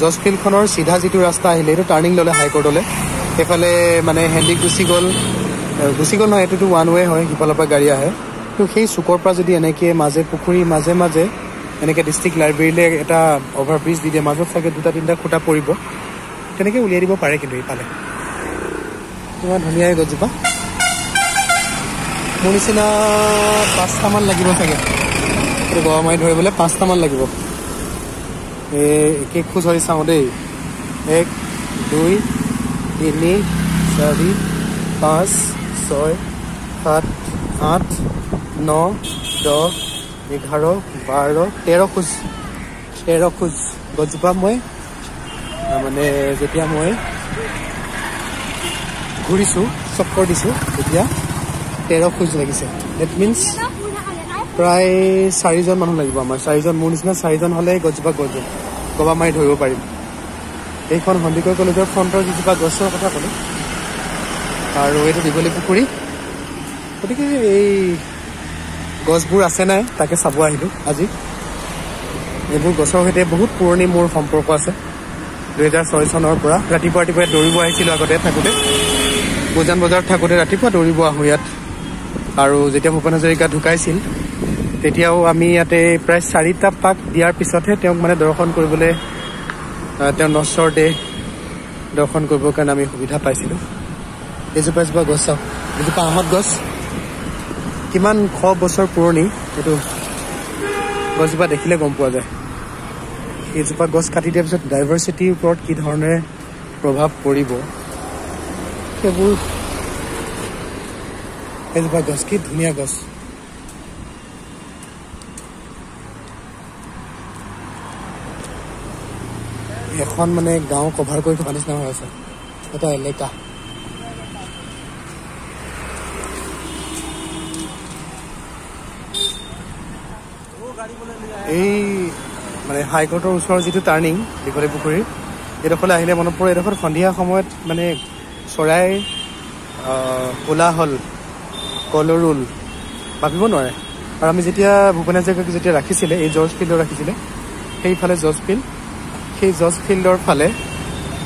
জজ ফিল্ডখনৰ চিধা যিটো ৰাস্তা আহিলে এইটো টাৰ্ণিং ল'লে হাইকোৰ্টলৈ এইফালে মানে হেন্দিক গুচি গ'ল নহয় এইটোতো ওৱান ৱে হয় সিফালৰ পৰা গাড়ী আহে তো সেই চুকৰ পৰা যদি এনেকৈ মাজে পুখুৰী মাজে মাজে এনেকৈ ডিষ্ট্ৰিক্ট লাইব্ৰেৰীলৈ এটা অভাৰব্ৰিজ দি দিয়ে মাজত চাগে 2-3টা খুঁটা পৰিব তেনেকৈ উলিয়াই দিব পাৰে কিন্তু এইফালে ইমান ধুনীয়াই গছজোপা মোৰ নিচিনা 5টামান লাগিব চাগে এইটো গৰমাই ধৰিবলৈ 5টামান লাগিব একে খোজ ধৰি চাওঁ দেই 1 2 3 4 5 6 7 8 9 10 11 12 13 খোজ গছজোপা মই মানে যেতিয়া মই ঘূৰিছোঁ চক্কৰ দিছোঁ তেতিয়া 13 খোজ লাগিছে ডেট মিনছ প্ৰায় 4জন মানুহ লাগিব আমাৰ 4জন মোৰ নিচিনা 4জন হ'লে গছজোপা গবা মাৰি ধৰিব পাৰিম এইখন সন্দিকৈ কলেজৰ ফ্ৰণ্টৰ যিজোপা গছৰ কথা ক'লোঁ আৰু এইটো দীঘলী পুখুৰী গতিকে এই গছবোৰ আছে নাই তাকে চাব আহিলোঁ আজি এইবোৰ গছৰ সৈতে বহুত পুৰণি মোৰ সম্পৰ্ক আছে 2006 চনৰ পৰা ৰাতিপুৱা দৌৰিব আহিছিলোঁ আগতে থাকোঁতে উজান বজাৰত থাকোঁতে ৰাতিপুৱা দৌৰিব আহোঁ ইয়াত আৰু যেতিয়া ভূপেন হাজৰিকা ঢুকাইছিল তেতিয়াও আমি ইয়াতে প্ৰায় 4টা পাক দিয়াৰ পিছতহে তেওঁক মানে দৰ্শন কৰিবলৈ তেওঁৰ নশ্বৰ দেহ দৰ্শন কৰিবৰ কাৰণে আমি সুবিধা পাইছিলোঁ এইজোপা গছ চাওক এইজোপা আহঁত গছ কিমান শ বছৰ পুৰণি এইটো গছজোপা দেখিলে গম পোৱা যায় এইজোপা গছ কাটি দিয়াৰ পিছত ডাইভাৰ্চিটিৰ ওপৰত কি ধৰণেৰে প্ৰভাৱ পৰিব সেইবোৰ এইজোপা গছ কি ধুনীয়া গছ এখন মানে গাঁও কভাৰ কৰি থকা নিচিনা হৈ আছে এটা এলেকা এই মানে হাইকোৰ্টৰ ওচৰৰ যিটো টাৰ্ণিং দীঘলী পুখুৰীৰ এইডোখৰলৈ আহিলে মনত পৰে এইডোখৰ সন্ধিয়া সময়ত মানে চৰাই কোলাহল কলৰুল ভাবিব নোৱাৰে আৰু আমি যেতিয়া ভূপেন হাজৰিকাক যেতিয়া ৰাখিছিলে এই জৰ্জ ফিল্ডত ৰাখিছিলে সেইফালে জৰ্জ ফিল্ড সেই জৰ্জ ফিল্ডৰ ফালে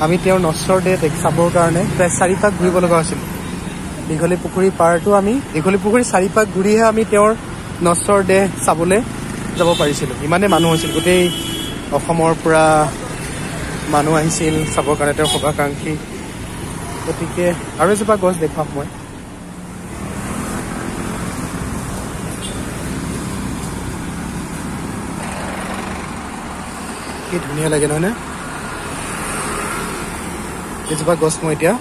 আমি তেওঁৰ নশ্বৰ দেহ চাবৰ কাৰণে প্ৰায় 4 পাক ঘূৰিব লগা হৈছিল দীঘলী পুখুৰী পাৰটো আমি দীঘলী পুখুৰী 4 পাক ঘূৰিহে আমি তেওঁৰ নশ্বৰ দেহ চাবলৈ যাব পাৰিছিলোঁ ইমানেই মানুহ হৈছিল গোটেই অসমৰ পৰা মানুহ আহিছিল চাবৰ কাৰণে তেওঁৰ শুভাকাংক্ষী গতিকে আৰু এজোপা গছ দেখুৱাম মই কি ধুনীয়া লাগে নহয় নে এইজোপা গছ মই এতিয়া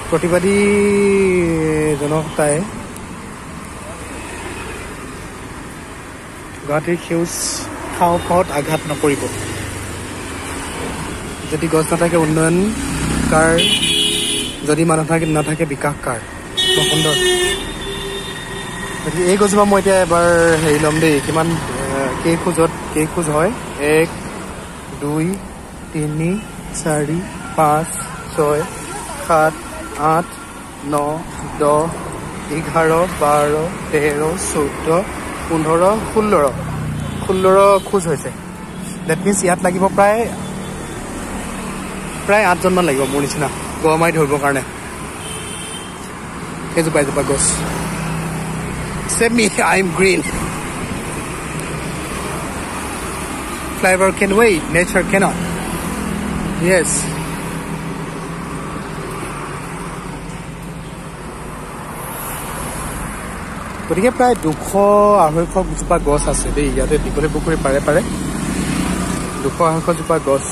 প্ৰতিবাদী জনতাই গুৱাহাটীৰ সেউজ হাওঁফাওঁত আঘাত নকৰিব যদি গছ নাথাকে উন্নয়ন কাৰ যদি মানুহ নাথাকে বিকাশ কাৰ বৰ সুন্দৰ গতিকে এই গছজোপা মই এতিয়া এবাৰ হেৰি ল'ম দেই কিমান কেইখোজ হয় 1 2 3 4 5 6 7 8 9 10 11 12 13 14 15 16 খোজ হৈছে ডেট মিনছ ইয়াত লাগিব প্ৰায় 8জনমান লাগিব মোৰ নিচিনা গৰমাই ধৰিবৰ কাৰণে এইজোপা গছ Save me, I'm green. Flavor can wait, nature cannot. Yes. গতিকে প্ৰায় 200-250 জোপা গছ আছে দেই ইয়াতে দীঘলী পুখুৰী পাৰে 200-250 জোপা গছ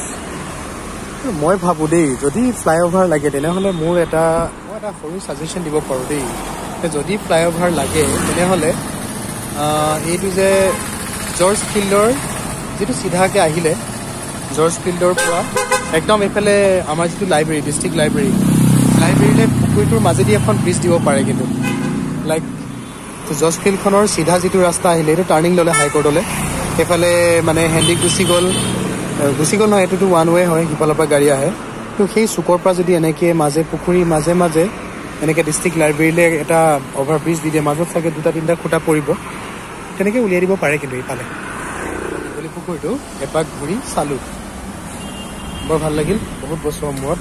মই ভাবোঁ দেই যদি ফ্লাইঅভাৰ লাগে তেনেহ'লে মোৰ এটা সৰু ছাজেশ্যন দিব পাৰোঁ দেই যদি ফ্লাইঅভাৰ লাগে তেনেহ'লে এইটো যে জৰ্জ ফিল্ডৰ যিটো চিধাকৈ আহিলে জৰ্জ ফিল্ডৰ পৰা একদম এইফালে আমাৰ যিটো লাইব্ৰেৰী ডিষ্ট্ৰিক্ট লাইব্ৰেৰীলৈ পুখুৰীটোৰ মাজেদি এখন ব্ৰিজ দিব পাৰে কিন্তু লাইক জৰ্জ ফিল্ডখনৰ চিধা যিটো ৰাস্তা আহিলে এইটো টাৰ্ণিং ল'লে হাইকোৰ্টলৈ এইফালে মানে হেন্দিক গুচি গ'ল নহয় এইটোতো ওৱান ৱে হয় সিফালৰ পৰা গাড়ী আহে তো সেই চুকৰ পৰা যদি এনেকৈ মাজে পুখুৰী মাজে মাজে এনেকৈ ডিষ্ট্ৰিক্ট লাইব্ৰেৰীলৈ এটা অভাৰব্ৰিজ দি দিয়ে, মাজত চাগে 2-3টা খুঁটা পৰিব, তেনেকৈ উলিয়াই দিব পাৰে। কিন্তু ইফালে দীঘলী পুখুৰীটো এপাক ঘূৰি চালোঁ, বৰ ভাল লাগিল বহুত বছৰৰ মূৰত।